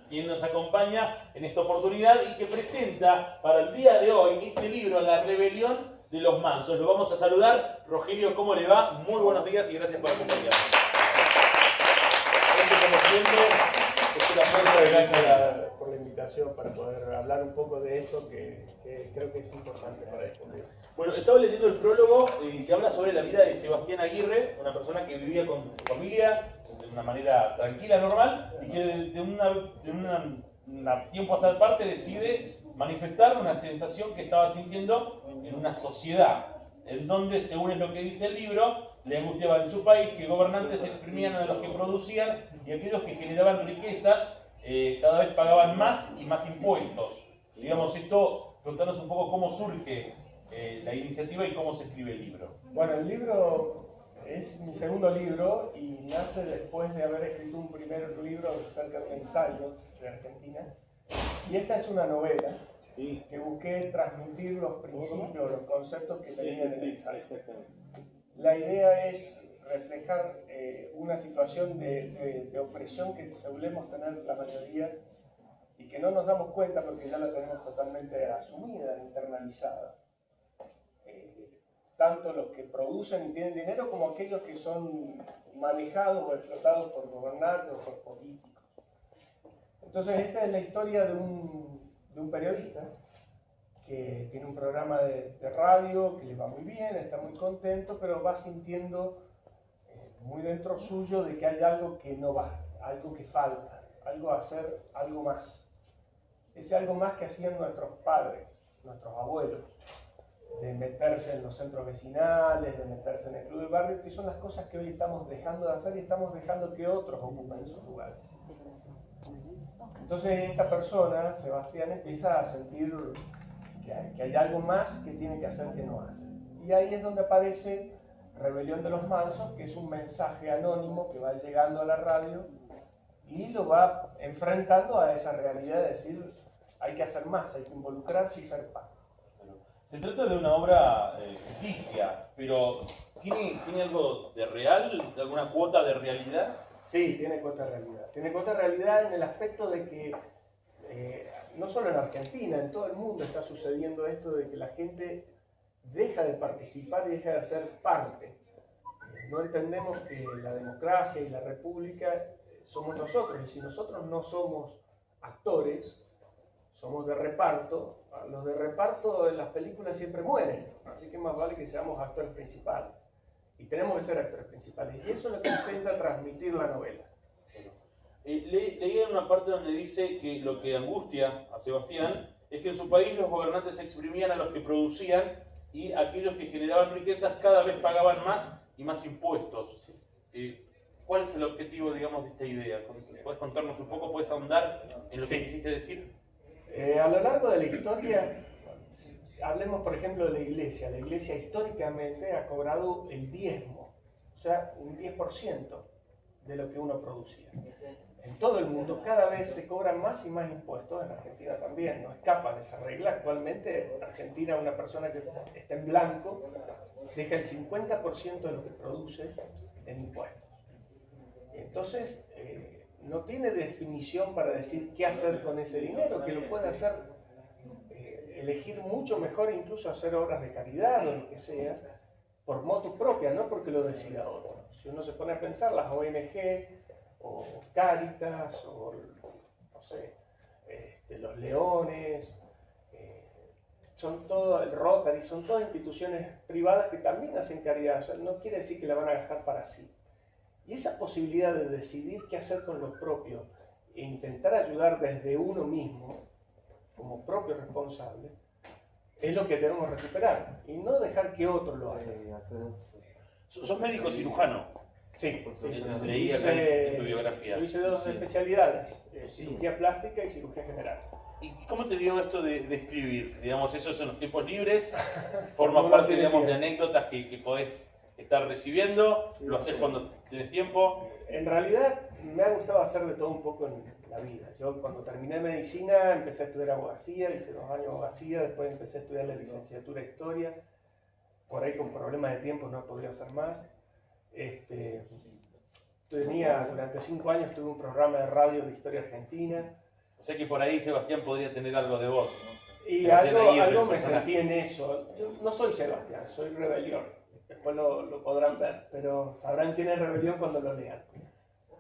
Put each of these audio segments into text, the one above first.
quien nos acompaña en esta oportunidad y que presenta para el día de hoy este libro, La rebelión de los mansos. Lo vamos a saludar. Rogelio, ¿cómo le va? Muy buenos días y gracias por acompañarnos. Como siempre, es un aplauso. Gracias por la invitación para poder hablar un poco de esto que creo que es importante para difundir. Bueno, estaba leyendo el prólogo que habla sobre la vida de Sebastián Aguirre, una persona que vivía con su familia de una manera tranquila, normal, y que de un tiempo a esta parte decide manifestar una sensación que estaba sintiendo en una sociedad, en donde, según es lo que dice el libro, le angustiaba en su país que gobernantes exprimían a los que producían y aquellos que generaban riquezas cada vez pagaban más y más impuestos. Digamos, esto, contanos un poco cómo surge la iniciativa y cómo se escribe el libro. Bueno, el libro es mi segundo libro y nace después de haber escrito un primer libro acerca de un ensayo de Argentina. Y esta es una novela que busqué transmitir los principios, los conceptos que tenía en el ensayo. La idea es reflejar una situación de opresión que solemos tener la mayoría y que no nos damos cuenta porque ya la tenemos totalmente asumida, internalizada. Tanto los que producen y tienen dinero como aquellos que son manejados o explotados por gobernantes o por políticos. Entonces esta es la historia de un periodista que tiene un programa de radio que le va muy bien, está muy contento, pero va sintiendo muy dentro suyo de que hay algo que no va, algo que falta, algo a hacer, algo más. Ese algo más que hacían nuestros padres, nuestros abuelos, de meterse en los centros vecinales, de meterse en el club del barrio, que son las cosas que hoy estamos dejando de hacer y estamos dejando que otros ocupen esos lugares. Entonces esta persona, Sebastián, empieza a sentir que hay algo más que tiene que hacer que no hace. Y ahí es donde aparece Rebelión de los Mansos, que es un mensaje anónimo que va llegando a la radio y lo va enfrentando a esa realidad de decir hay que hacer más, hay que involucrarse y ser parte. Se trata de una obra ficticia, pero ¿tiene algo de real, de alguna cuota de realidad? Sí, tiene cuota de realidad. Tiene cuota de realidad en el aspecto de que no solo en Argentina, en todo el mundo está sucediendo esto de que la gente deja de participar y deja de ser parte. No entendemos que la democracia y la república somos nosotros, y si nosotros no somos actores, somos de reparto, los de reparto en las películas siempre mueren, así que más vale que seamos actores principales. Y tenemos que ser actores principales, y eso es lo que intenta transmitir la novela. Leí en una parte donde dice que lo que angustia a Sebastián es que en su país los gobernantes exprimían a los que producían y aquellos que generaban riquezas cada vez pagaban más y más impuestos. ¿Cuál es el objetivo, digamos, de esta idea? ¿Puedes contarnos un poco, puedes ahondar en lo que quisiste decir? A lo largo de la historia, hablemos por ejemplo de la iglesia. La iglesia históricamente ha cobrado el diezmo, o sea, un 10% de lo que uno producía. En todo el mundo cada vez se cobran más y más impuestos, en Argentina también, no escapa de esa regla. Actualmente en Argentina una persona que está en blanco deja el 50% de lo que produce en impuestos. Entonces no tiene definición para decir qué hacer con ese dinero, que lo puede hacer, elegir mucho mejor, incluso hacer obras de caridad o lo que sea, por motu propia, no porque lo decida otro. Si uno se pone a pensar, las ONG o Cáritas o no sé, los Leones, son todo el Rotary, son todas instituciones privadas que también hacen caridad. O sea, no quiere decir que la van a gastar para sí. Y esa posibilidad de decidir qué hacer con lo propio e intentar ayudar desde uno mismo, como propio responsable, es lo que debemos recuperar y no dejar que otro lo haga. ¿Sos médico cirujano? Sí, leí acá en tu biografía. Yo hice dos especialidades, cirugía plástica y cirugía general. ¿Y cómo te dio esto de escribir? Digamos, eso es en los tiempos libres, forma parte, digamos, de anécdotas que podés estar recibiendo, lo haces cuando tienes tiempo. En realidad me ha gustado hacer de todo un poco en la vida. Yo cuando terminé medicina empecé a estudiar abogacía, hice 2 años de abogacía, después empecé a estudiar la licenciatura de historia, por ahí con problemas de tiempo no he podido hacer más. Durante 5 años tuve un programa de radio de historia argentina, O sea que por ahí Sebastián podría tener algo de voz, ¿no? Y Sebastián Aguirre, algo el me personaje. sentí en eso. Yo no soy Sebastián, soy Rebelión. Después lo podrán ver, pero sabrán quién es Rebelión cuando lo lean.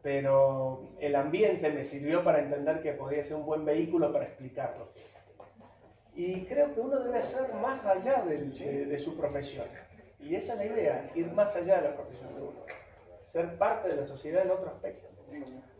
Pero el ambiente me sirvió para entender que podía ser un buen vehículo para explicarlo. Y creo que uno debe ser más allá de su profesión. Y esa es la idea, ir más allá de la profesión de uno. Ser parte de la sociedad en otro aspecto.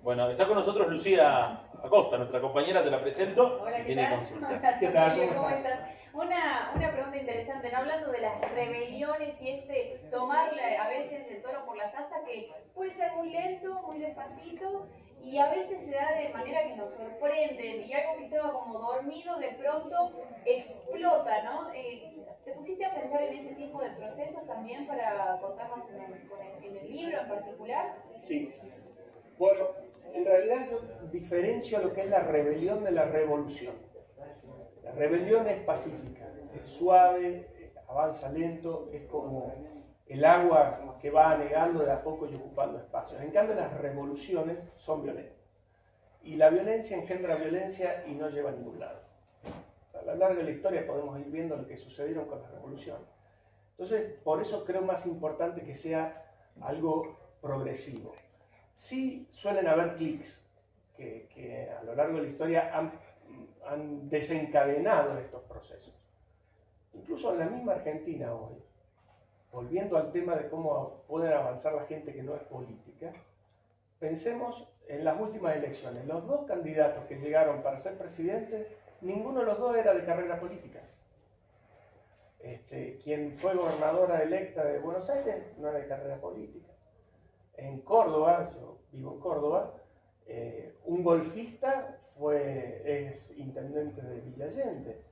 Bueno, está con nosotros Lucía Acosta, nuestra compañera, te la presento. Hola, y ¿qué tiene tal? consultas. ¿Qué tal? ¿Cómo estás? Una pregunta interesante, ¿no? Hablando de las rebeliones y tomarle a veces el toro por las astas, que puede ser muy lento, muy despacito, y a veces se da de manera que nos sorprenden, y algo que estaba como dormido de pronto explota, ¿no? ¿Te pusiste a pensar en ese tipo de procesos también para contarnos en el libro en particular? Sí. Bueno, en realidad yo diferencio lo que es la rebelión de la revolución. La rebelión es pacífica, es suave, avanza lento, es como el agua que va anegando de a poco y ocupando espacios. En cambio, las revoluciones son violentas. Y la violencia engendra violencia y no lleva a ningún lado. A lo largo de la historia podemos ir viendo lo que sucedieron con las revoluciones. Entonces, por eso creo más importante que sea algo progresivo. Sí suelen haber clics que a lo largo de la historia han desencadenado estos procesos. Incluso en la misma Argentina hoy, volviendo al tema de cómo pueden avanzar la gente que no es política, pensemos en las últimas elecciones. Los dos candidatos que llegaron para ser presidente, ninguno de los dos era de carrera política. Quien fue gobernadora electa de Buenos Aires no era de carrera política. En Córdoba, yo vivo en Córdoba, un golfista es intendente de Villa Allende,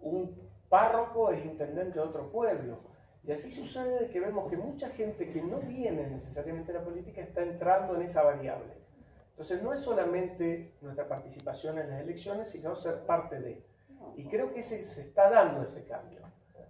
un párroco es intendente de otro pueblo. Y así sucede que vemos que mucha gente que no viene necesariamente de la política está entrando en esa variable. Entonces no es solamente nuestra participación en las elecciones, sino ser parte de. Y creo que se está dando ese cambio.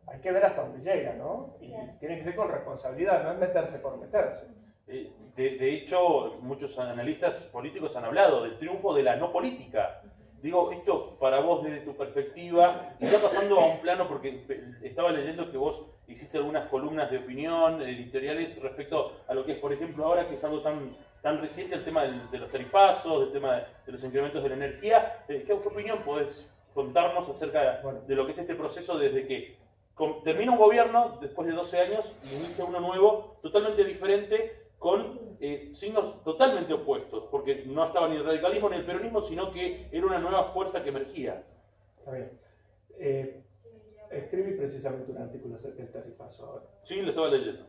Hay que ver hasta dónde llega, ¿no? Y tiene que ser con responsabilidad, no es meterse por meterse. De hecho, muchos analistas políticos han hablado del triunfo de la no política. Digo, esto para vos desde tu perspectiva, y está pasando a un plano porque estaba leyendo que vos hiciste algunas columnas de opinión, editoriales respecto a lo que es, por ejemplo, ahora que es algo tan reciente, el tema de los tarifazos, el tema de los incrementos de la energía. ¿Qué opinión podés contarnos acerca de lo que es este proceso desde que termina un gobierno después de 12 años y inicia uno nuevo, totalmente diferente, con signos totalmente opuestos, porque no estaba ni el radicalismo ni el peronismo, sino que era una nueva fuerza que emergía? Está bien. Escribí precisamente un artículo acerca del tarifazo ahora. Sí, lo estaba leyendo.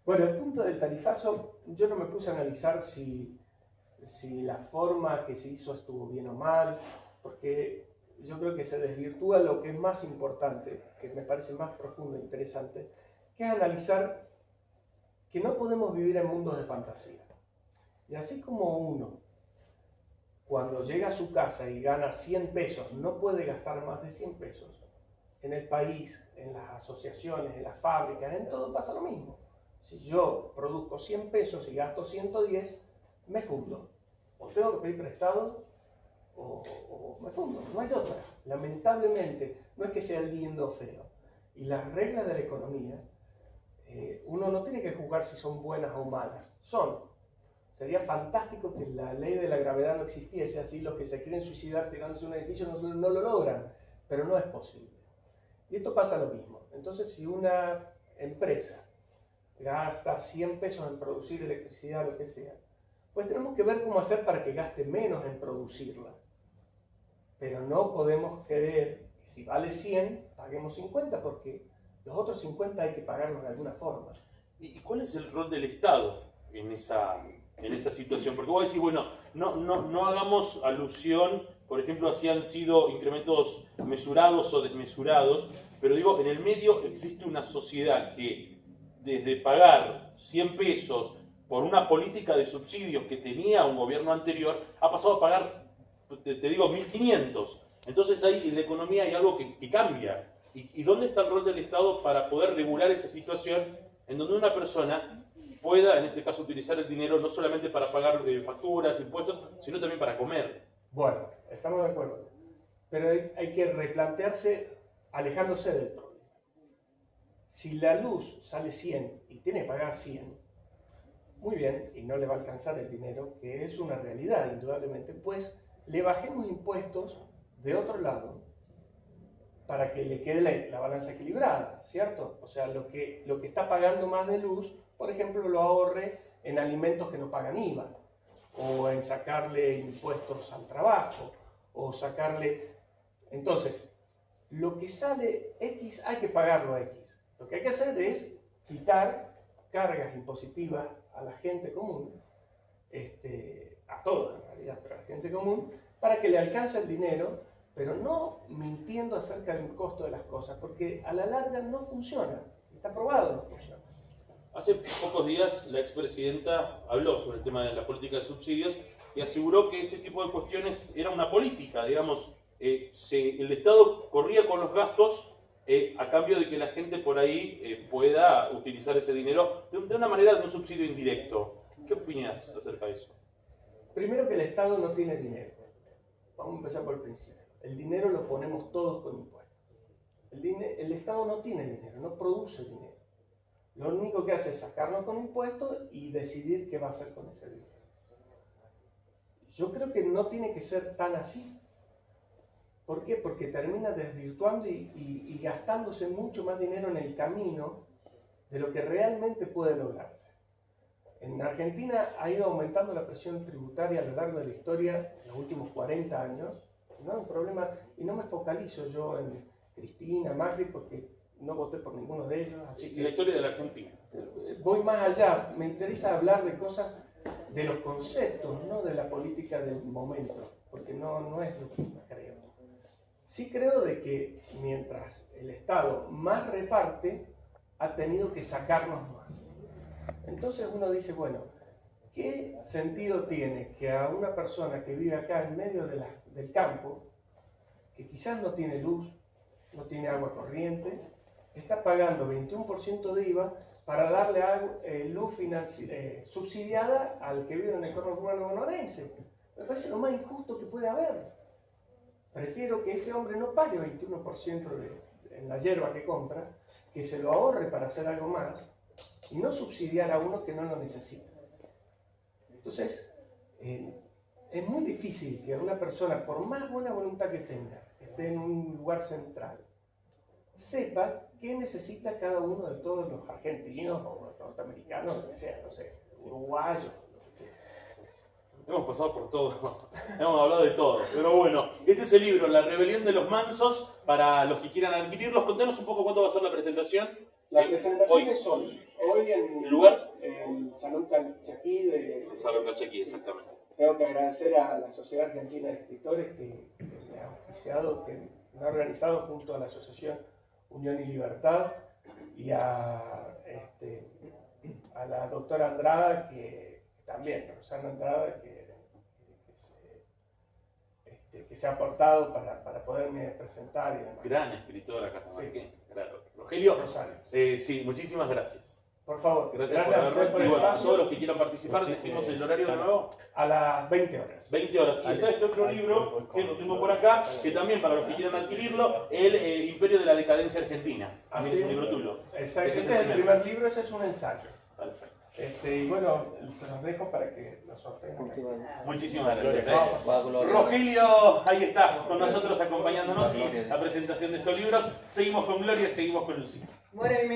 Bueno, el punto del tarifazo, yo no me puse a analizar si la forma que se hizo estuvo bien o mal, porque yo creo que se desvirtúa lo que es más importante, que me parece más profundo e interesante, que es analizar que no podemos vivir en mundos de fantasía. Y así como uno, cuando llega a su casa y gana 100 pesos, no puede gastar más de 100 pesos, en el país, en las asociaciones, en las fábricas, en todo pasa lo mismo. Si yo produzco 100 pesos y gasto 110, me fundo. O tengo que pedir prestado o me fundo. No hay otra. Lamentablemente, no es que sea lindo o feo. Y las reglas de la economía, uno no tiene que juzgar si son buenas o malas. Son. Sería fantástico que la ley de la gravedad no existiese, así los que se quieren suicidar tirándose un edificio no lo logran, pero no es posible. Y esto pasa lo mismo. Entonces, si una empresa gasta 100 pesos en producir electricidad, lo que sea, pues tenemos que ver cómo hacer para que gaste menos en producirla. Pero no podemos querer que si vale 100, paguemos 50, porque los otros 50 hay que pagarlos de alguna forma. ¿Y cuál es el rol del Estado en esa situación? Porque vos decís, bueno, no hagamos alusión, por ejemplo, a si han sido incrementos mesurados o desmesurados, pero digo, en el medio existe una sociedad que desde pagar 100 pesos por una política de subsidios que tenía un gobierno anterior, ha pasado a pagar, te digo, 1.500. Entonces ahí en la economía hay algo que cambia. ¿Y dónde está el rol del Estado para poder regular esa situación en donde una persona pueda, en este caso, utilizar el dinero no solamente para pagar facturas, impuestos, sino también para comer? Bueno, estamos de acuerdo. Pero hay que replantearse alejándose del problema. Si la luz sale 100 y tiene que pagar 100, muy bien, y no le va a alcanzar el dinero, que es una realidad indudablemente, pues le bajemos impuestos de otro lado para que le quede la balanza equilibrada, ¿cierto? O sea, lo que está pagando más de luz, por ejemplo, lo ahorre en alimentos que no pagan IVA, o en sacarle impuestos al trabajo, o sacarle... Entonces, lo que sale X hay que pagarlo a X. Lo que hay que hacer es quitar cargas impositivas a la gente común, a todos en realidad, pero a la gente común, para que le alcance el dinero, pero no mintiendo acerca del costo de las cosas, porque a la larga no funciona, está probado no funciona. Hace pocos días la expresidenta habló sobre el tema de la política de subsidios y aseguró que este tipo de cuestiones era una política, digamos, el Estado corría con los gastos a cambio de que la gente por ahí pueda utilizar ese dinero de una manera de un subsidio indirecto. ¿Qué opinas acerca de eso? Primero que el Estado no tiene dinero. Vamos a empezar por el principio. El dinero lo ponemos todos con impuestos. El Estado no tiene dinero, no produce dinero. Lo único que hace es sacarnos con impuestos y decidir qué va a hacer con ese dinero. Yo creo que no tiene que ser tan así. ¿Por qué? Porque termina desvirtuando y gastándose mucho más dinero en el camino de lo que realmente puede lograrse. En Argentina ha ido aumentando la presión tributaria a lo largo de la historia en los últimos 40 años. No es un problema, y no me focalizo yo en Cristina, Macri, porque no voté por ninguno de ellos. Así que la historia de la Argentina. Voy más allá, me interesa hablar de cosas, de los conceptos, no de la política del momento, porque no es lo que creo. Sí creo de que mientras el Estado más reparte, ha tenido que sacarnos más. Entonces uno dice, bueno, ¿qué sentido tiene que a una persona que vive acá en medio del campo, que quizás no tiene luz, no tiene agua corriente, está pagando 21% de IVA para darle luz subsidiada al que vive en el conurbano urbano bonaerense? Me parece lo más injusto que puede haber. Prefiero que ese hombre no pague 21% en la hierba que compra, que se lo ahorre para hacer algo más y no subsidiar a uno que no lo necesita. Entonces, es muy difícil que una persona, por más buena voluntad que tenga, que esté en un lugar central, sepa qué necesita cada uno de todos los argentinos o norteamericanos, lo que sea, no sé, uruguayos. Hemos pasado por todo, hemos hablado de todo, pero bueno, este es el libro, La Rebelión de los Mansos, para los que quieran adquirirlos. Contanos un poco cuándo va a ser la presentación. La presentación es hoy en ¿El lugar? el Salón Calchaquí de... Salón Calchaquí, exactamente. Tengo que agradecer a la Sociedad Argentina de Escritores que me ha auspiciado, que me ha organizado junto a la Asociación Unión y Libertad, y a la doctora Andrada, que también, Rosana Andrada, que se ha aportado para poderme presentar. Y demás. Gran escritora catamarqueña, sí. Claro. Rogelio, sí, muchísimas gracias. Por favor. Gracias por habernos. Y bueno, a todos los que quieran participar, decimos el horario de nuevo. A las 20 horas. 20 horas. Y está este otro libro, que lo tengo por acá, que también para los que quieran adquirirlo, El Imperio de la Decadencia Argentina. También es un libro tuyo. Exacto. Ese es el primer libro, ese es un ensayo. Perfecto. Y bueno, se los dejo para que los sorteen. Muchísimas gracias. Rogelio, ahí está, con nosotros acompañándonos y la presentación de estos libros. Seguimos con Gloria, seguimos con Lucía.